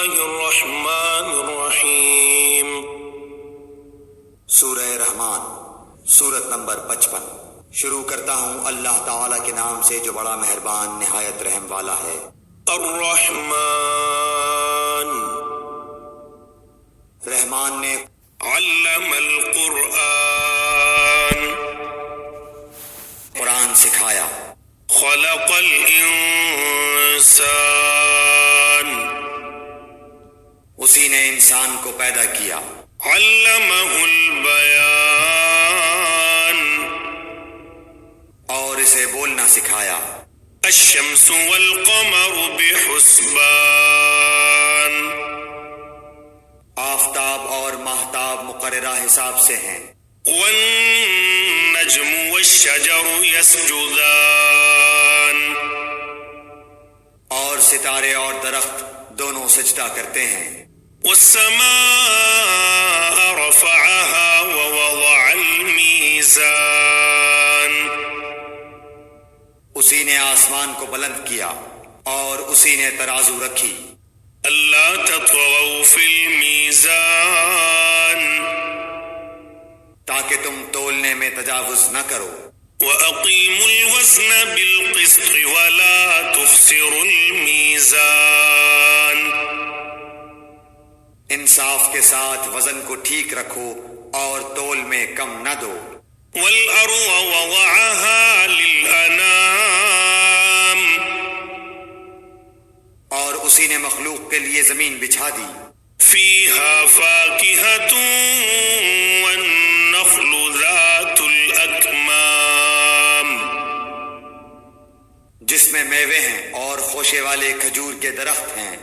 الله الرحمن الرحيم سورہ رحمان، سورت نمبر 55۔ شروع کرتا ہوں اللہ تعالیٰ کے نام سے جو بڑا مہربان نہایت رحم والا ہے۔ الرحمن، رحمان نے علم القرآن، قرآن سکھایا۔ خلق الانسان، اسی نے انسان کو پیدا کیا۔ علمہ البیان، اور اسے بولنا سکھایا۔ الشمس والقمر بحسبان، آفتاب اور ماہتاب مقررہ حساب سے ہیں۔ والنجم والشجر يسجدان، اور ستارے اور درخت دونوں سجدہ کرتے ہیں۔ والسماء رفعها ووضع الميزان، اسی نے آسمان کو بلند کیا اور اسی نے ترازو رکھی۔ ألا تطغوا في الميزان، تاکہ تم تولنے میں تجاوز نہ کرو۔ وأقيموا الوزن بالقسط ولا تخسروا الميزان، انصاف کے ساتھ وزن کو ٹھیک رکھو اور تول میں کم نہ دو۔ والأرض وضعها للأنام، اور اسی نے مخلوق کے لیے زمین بچھا دی۔ فيها فاكهة والنخل ذات الأكمام، جس میں میوے ہیں اور خوشے والے کھجور کے درخت ہیں۔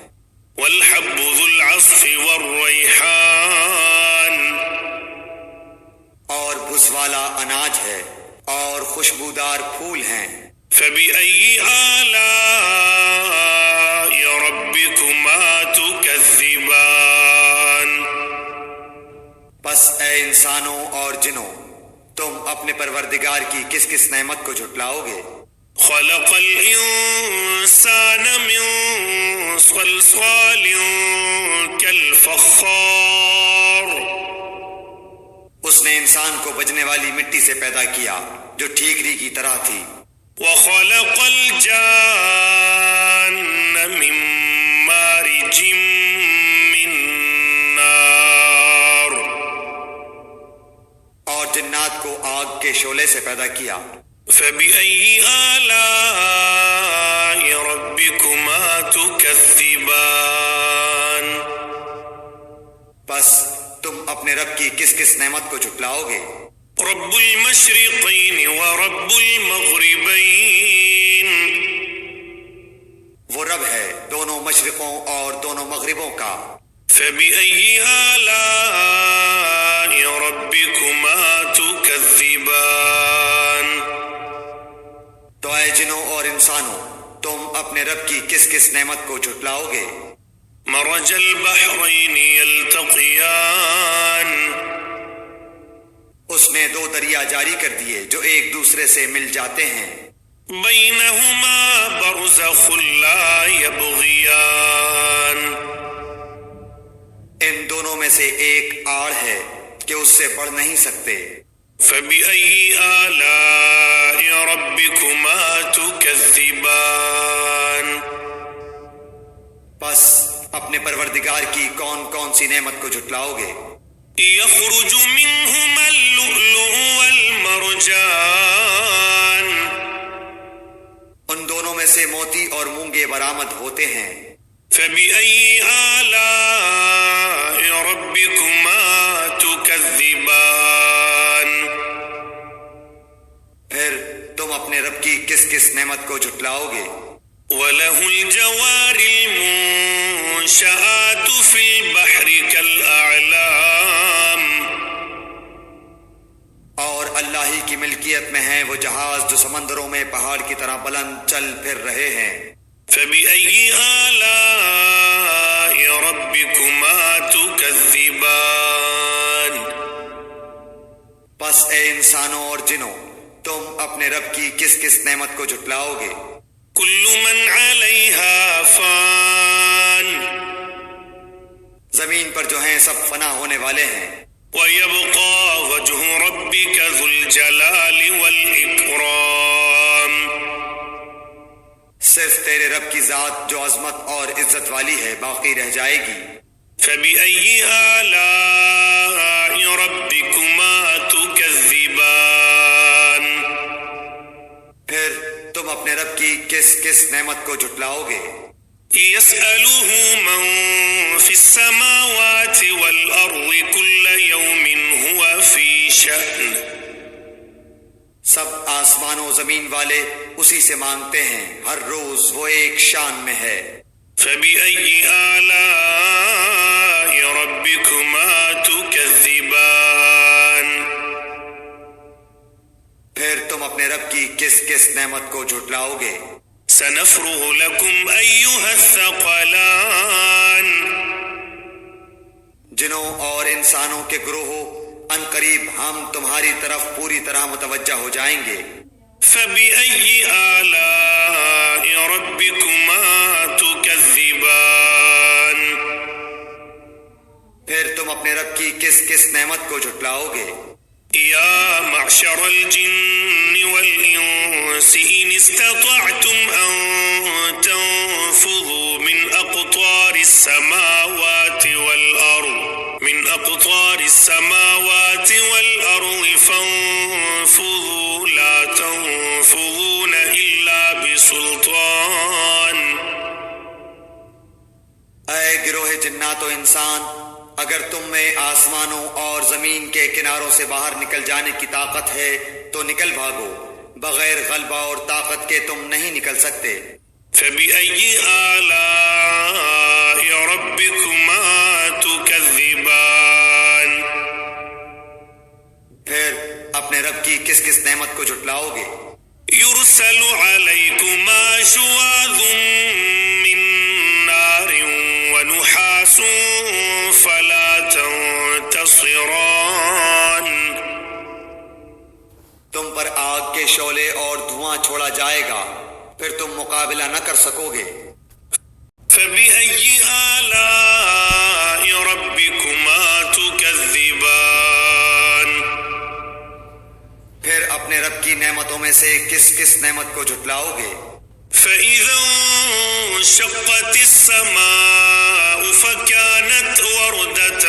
والحب ذو العصف والريحان، اور بھس والا اناج ہے اور خوشبودار پھول ہیں۔ فبأي آلاء ربكما تكذبان، پس اے انسانوں اور جنوں، تم اپنے پروردگار کی کس کس نعمت کو جھٹلاؤ گے؟ خلق الإنسان من صلصال كالفخار، اس نے انسان کو بجنے والی مٹی سے پیدا کیا جو ٹھیکری کی طرح تھی۔ وخلق الجان من مارج من نار، اور جنات کو آگ کے شعلے سے پیدا کیا۔ فبأي آلاء ربكما تكذبان، پس تم اپنے رب کی کس کس نعمت کو جھٹلاؤ گے؟ رب المشرقين ورب المغربين، وہ رب ہے دونوں مشرقوں اور دونوں مغربوں کا۔ فبأي آلاء ربكما تكذبان، تو اے جنوں اور انسانوں، تم اپنے رب کی کس کس نعمت کو جھٹلاؤ گے؟ مرج البحرين يلتقيان، اس نے دو دریا جاری کر دیے جو ایک دوسرے سے مل جاتے ہیں۔ بينهما برزخ لا يبغيان، ان دونوں میں سے ایک آڑ ہے کہ اس سے بڑھ نہیں سکتے۔ فبأي آلاء ربكما تكذبان، پس اپنے پروردگار کی کون کون سی نعمت کو جھٹلاؤ گے؟ يخرج منهما اللؤلؤ والمرجان، ان دونوں میں سے موتی اور مونگے برآمد ہوتے ہیں۔ فبأي آلاء ربكما تكذبان، پھر تم اپنے رب کی کس کس نعمت کو جھٹلاؤ گے؟ وله الجوار المنشآت في البحر كالأعلام، اور اللہ ہی کی ملکیت میں ہیں وہ جہاز جو سمندروں میں پہاڑ کی طرح بلند چل پھر رہے ہیں۔ فبأي آلاء ربكما تكذبان، پس اے انسانوں اور جنوں، تم اپنے رب کی کس کس نعمت کو جھٹلاؤ گے؟ كل من عليها فان، زمین پر جو ہیں سب فنا ہونے والے ہیں. ويبقى وجه ربك ذو الجلال والإكرام. صرف تیرے رب کی ذات جو عظمت اور عزت والی ہے باقی رہ جائے گی. فبأي آلاء ربكما تكذبان. پھر تم اپنے رب کی کس کس نعمت کو جھٹلاؤ گے؟ يسأله من في السماوات والأرض كل يوم هو في شأن. سب آسمان و زمین والے اسی سے مانگتے ہیں، ہر روز وہ ایک شان میں ہے. فبأي آلاء ربكما تكذبان. پھر تم اپنے رب کی کس کس نعمت کو جھٹلاؤ گے؟ سنفرغ لكم أيها الثقلان. جنوں اور انسانوں کے گروہوں ان قریب ہم تمہاری طرف پوری طرح متوجہ ہو جائیں گے. فبأي آلاء ربكما تكذبان. پھر تم اپنے رب کی کس کس نعمت کو جھٹلاؤ گے؟ يا معشر الجن والإنس إن استطعتم أن تنفذوا من أقطار السماوات والأرض فانفذوا لا تنفذون إلا بسلطان. اے گروہ جنات و انسان، اگر تم میں آسمانوں اور زمین کے کناروں سے باہر نکل جانے کی طاقت ہے تو نکل بھاگو، بغیر غلبہ اور طاقت کے تم نہیں نکل سکتے. فبأي آلاء ربكما تكذبان. پھر اپنے رب کی کس کس نعمت کو جھٹلاؤ گے؟ يرسل عليكما شواظ من نار ونحاس فلا تنتصران. تم پر آگ کے شعلے اور دھواں چھوڑا جائے گا، پھر تم مقابلہ نہ کر سکو گے. فبأي آلاء ربكما تكذبان. پھر اپنے رب کی نعمتوں میں سے کس کس نعمت کو جھٹلاؤ گے؟ فإذا انشقت السماء فكانت وردة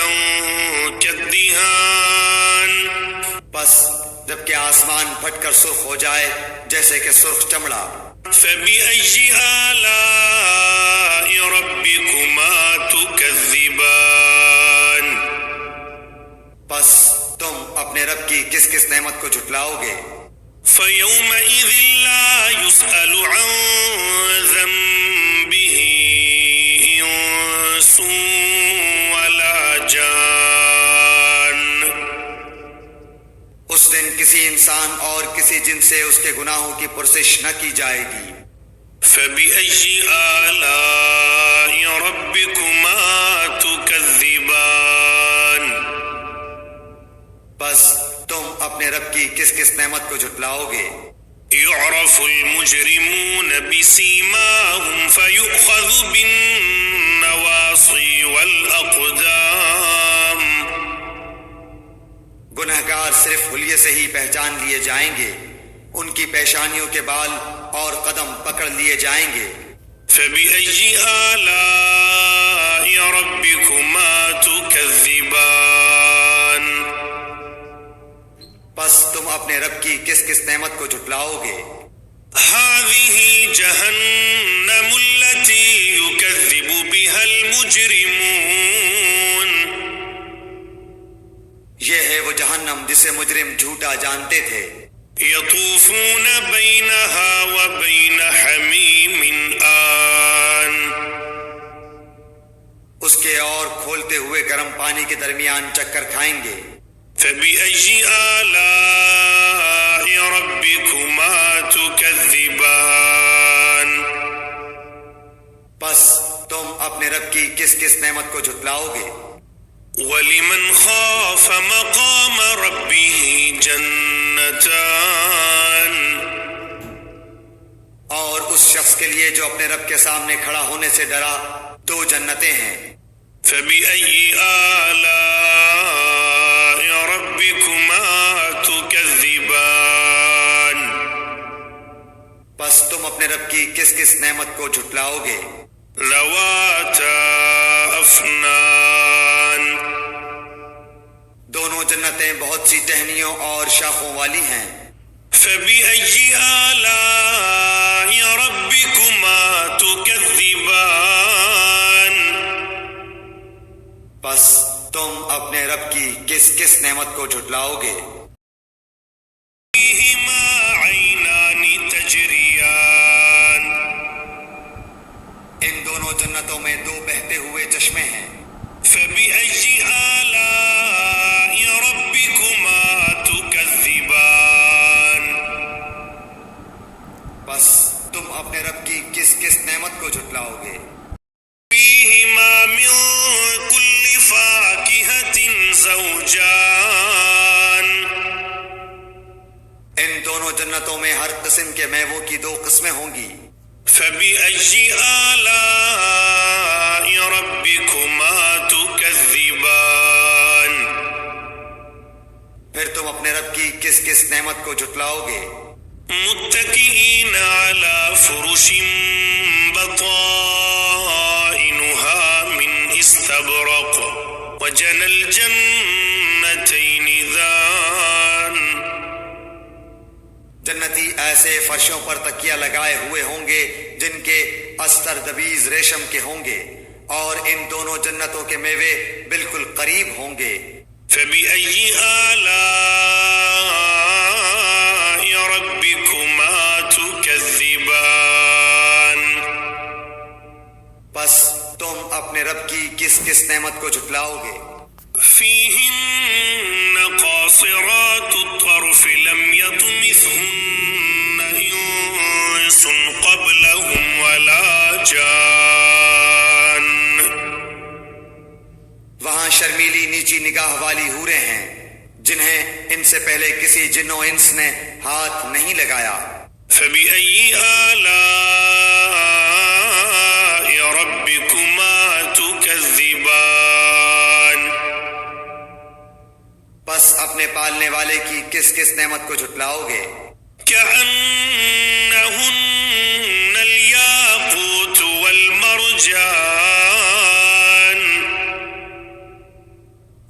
كالدهان. بس جبکہ آسمان پھٹ کر سرخ ہو جائے جیسے کہ سرخ چمڑا. فبأي آلاء ربكما تكذبان. بس تم اپنے رب کی کس کس نعمت کو جھٹلاؤ گے؟ فيومئذ لا يسأل عن ذنبه إنس ولا جان. اس دن کسی انسان اور کسی جن سے اس کے گناہوں کی پرسش نہ کی جائے گی. فبأي آلاء ربكما تكذبان. بس تم اپنے رب کی کس کس نعمت کو جھٹلاؤ گے؟ يعرف المجرمون بسيماهم فيؤخذ بالنواصي والأقدام. گنہگار صرف حلیے سے ہی پہچان لیے جائیں گے، ان کی پیشانیوں کے بال اور قدم پکڑ لیے جائیں گے. فبأي آلاء ربكما تكذبان. بس تم اپنے رب کی کس کس نعمت کو جھٹلاؤ گے؟ هذه جهنم التي يكذب بها المجرمون. یہ ہے وہ جہنم جسے مجرم جھوٹا جانتے تھے. يطوفون بينها وبين حميم آن. اس کے اور کھولتے ہوئے گرم پانی کے درمیان چکر کھائیں گے. فبأي آلاء ربكما تكذبان. بس تم اپنے رب کی کس کس نعمت کو جھٹلاؤ گے؟ ولمن خاف مقام ربه جنتان. اور اس شخص کے لیے جو اپنے رب کے سامنے کھڑا ہونے سے ڈرا، دو جنتیں ہیں. فبأي آلاء ربكما تكذبان بس تم اپنے رب کی کس کس نعمت کو جھٹلاؤ گے؟ ذواتا أفنان دونوں جنتیں بہت سی ٹہنیوں اور شاخوں والی ہیں۔ فبأي آلاء ربكما تكذبان بس تم اپنے رب کی کس کس نعمت کو جھٹلاؤ گے؟ فيهما عينان تجريان ان دونوں جنتوں میں دو بہتے ہوئے چشمے ہیں۔ فبأي آلاء ربكما تكذبان بس تم اپنے رب کی کس کس نعمت کو جھٹلاؤ گے؟ فيهما من كل فاكهة زوجان ان دونوں جنتوں میں ہر قسم کے میووں کی دو قسمیں ہوں گی۔ فبأي آلاء ربكما تكذبان پھر تم اپنے رب کی کس کس نعمت کو جھٹلاؤ گے؟ متكئين على فرش بطائنها من استبرق وجنى الجنتين دان جنتی ایسے فرشوں پر تکیہ لگائے ہوئے ہوں گے جن کے استر دبیز ریشم کے ہوں گے، اور ان دونوں جنتوں کے میوے بالکل قریب ہوں گے۔ فبأي آلاء ربكما تكذبان بس تم اپنے رب کی کس کس نعمت کو جھٹلاؤ گے؟ فيهن قاصرات الطرف لم يطمثهن إنس قبلهم ولا جان وہاں شرمیلی نیچی نگاہ والی حوریں ہیں جنہیں ان سے پہلے کسی جن و انس نے ہاتھ نہیں لگایا۔ فبأي آلاء ربكما تكذبان بس اپنے پالنے والے کی کس کس نعمت کو جھٹلاؤ گے؟ كأنهن الياقوت والمرجان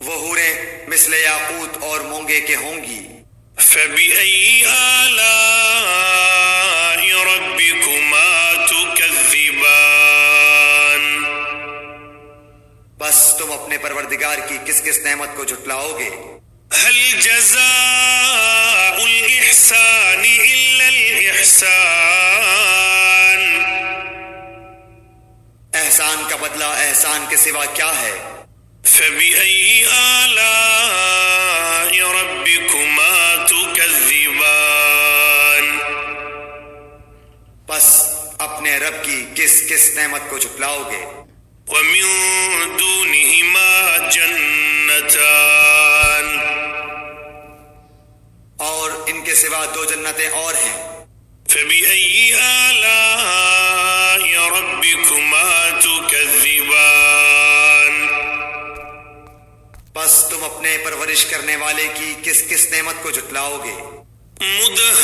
وہ حوریں مثل یاقوت اور مونگے کے ہوں گی۔ فبأي آلاء ربكما تكذبان بس تم اپنے پروردگار کی کس کس نعمت کو جھٹلاؤ گے؟ هل جزاء الإحسان إلا الإحسان احسان کا بدلہ احسان کے سوا کیا ہے؟ فبأي آلاء ربكما تكذبان بس اپنے رب کی کس کس نعمت کو جھٹلاؤ گے؟ ومن دونهما جنتان اور ان کے سوا دو جنتیں اور ہیں۔ فبأي آلاء ربكما تكذبان بس تم اپنے پرورش کرنے والے کی کس کس نعمت کو جھٹلاؤ گے؟ مدهامتان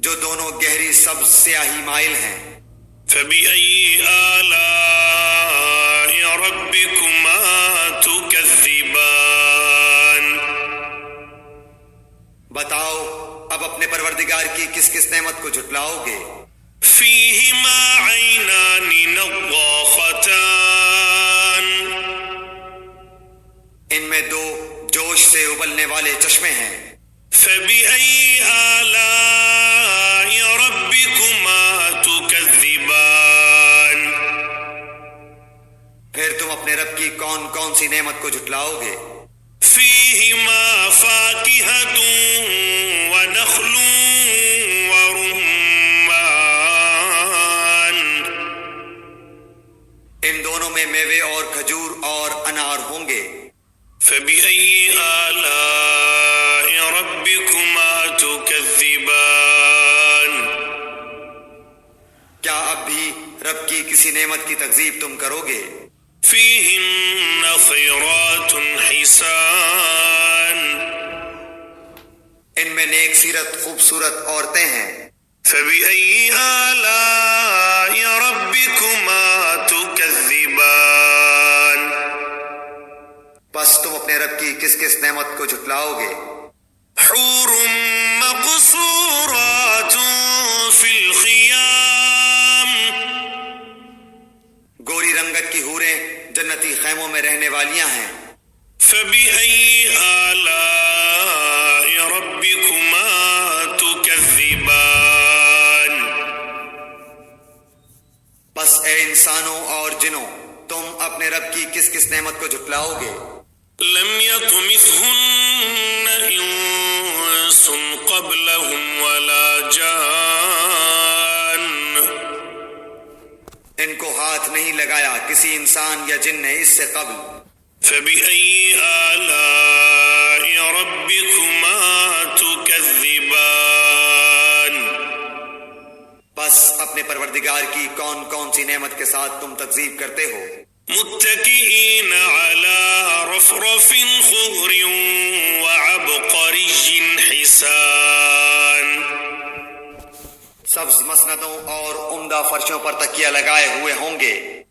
جو دونوں گہری سبز سیاہی مائل ہیں۔ فبأي آلاء ربكما تكذبان بتاؤ اب اپنے پروردگار کی کس کس نعمت کو جھٹلاؤ گے؟ فيهما عينان نضاختان ان میں دو جوش سے ابلنے والے چشمے ہیں۔ فبأي آلاء ربكما تكذبان پھر تم اپنے رب کی کون کون سی نعمت کو جھٹلاؤ گے؟ فيهما فاكهة ونخل ورمان ان دونوں میں میوے اور کھجور اور انار ہوں گے۔ فبأي آلاء ربكما تكذبان کیا اب بھی رب کی کسی نعمت کی تکذیب تم کرو گے؟ فيهن خيرات حسان ان میں نیک سیرت خوبصورت عورتیں ہیں۔ فبأي آلاء ربكما تكذبان بس تم اپنے رب کی کس کس نعمت کو جھٹلاؤ گے؟ حور مقصورات في الخيام گوری رنگت کی حوریں جنتی خیموں میں رہنے والیاں ہیں۔ فبأي آلاء ربكما تكذبان بس اے انسانوں اور جنوں، تم اپنے رب کی کس کس نعمت کو جھٹلاؤ گے؟ لم يطمثهن انس قبلهم ولا جان ان کو ہاتھ نہیں لگایا کسی انسان یا جن نے اس سے قبل۔ فبأي آلاء ربكما تكذبان بس اپنے پروردگار کی کون کون سی نعمت کے ساتھ تم تکذیب کرتے ہو؟ متكئين على رفرف خضر وعبقري حسان سبز مسندوں اور عمدہ فرشوں پر تکیہ لگائے ہوئے ہوں گے۔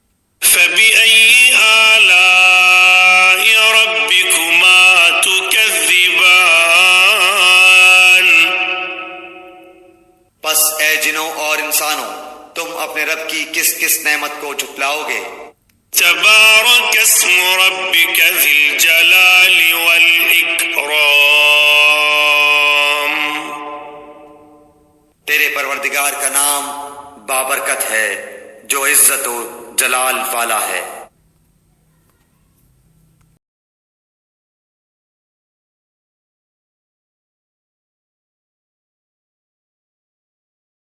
فبأي آلاء ربكما تكذبان بس اے جنوں اور انسانوں، تم اپنے رب کی کس کس نعمت کو جھٹلاؤ گے؟ تبارك اسم ربك ذي الجلال والإكرام تیرے پروردگار کا نام بابرکت ہے جو عزت و جلال والا ہے۔